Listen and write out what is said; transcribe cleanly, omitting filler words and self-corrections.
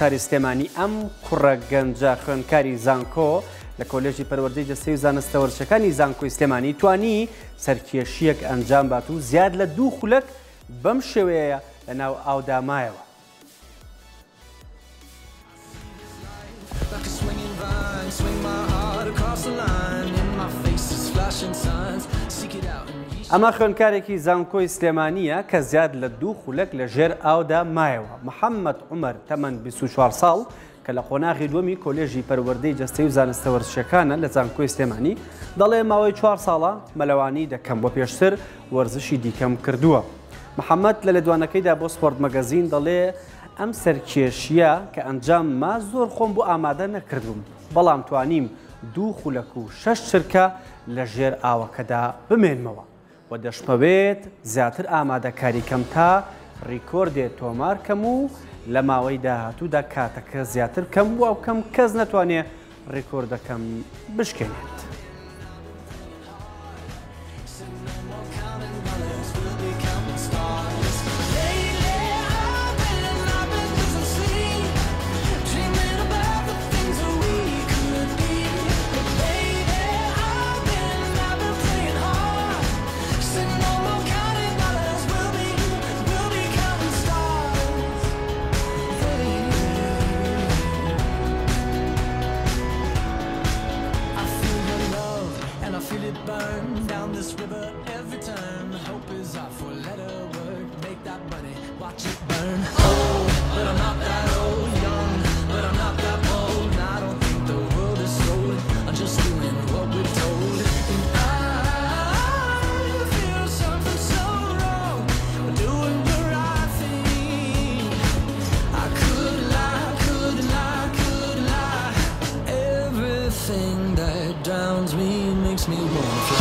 چاری سلێمانی ئەم کوڕە گەنجە خوێندکاری زانکۆ لە کۆلێژی پەروەردەی جەستەی و زانستە وەرزشەکانی زانکۆی سلێمانی توانی سەرکێشیەک ئەنجام بات و زیاد لە 2 خولەک بەم شێوەیە لە ناو ئاودا مایەوە. ئەمە خوێندکارێکی زانکۆی سلێمانیە کە زیاد لە 2 خولەک لە ژێر ئاودا مایەوە. محەممەد عومەر تەمەن 24 ساڵ کە لە قۆناغی دووەمی کۆلێژی پەروەردەی جەستەی و زانستە وەرزشەکانە لە زانکۆی سلێمانی دەڵێ ماوەی 4 ساڵە مەلەوانی دەکەم بۆ پێشتر وەرزشی دیکەم کردووە. محەممەد لە لێدوانەکەیدا بۆ سپۆرت مەگەزین دەڵێ ئەم سەرکێشیە کە ئەنجام ما زۆر خۆم بۆ ئامادە نەکردوم، بەڵام توانیم 2 خولەک و 6 چرکە لە ژێر ئاوەکەدا بمێنمەوە و دەشمەوێت زیاتر ئامادەکاریکەم تا ڕیکۆردێت تۆمارکەم و لە ماوەی داهاتوودا کاتەکە زیاتر کەم بووە و کەم کەس نەتوانێت ڕیکۆردەکەم بشکێنێت. That drowns me, makes me wanna fly.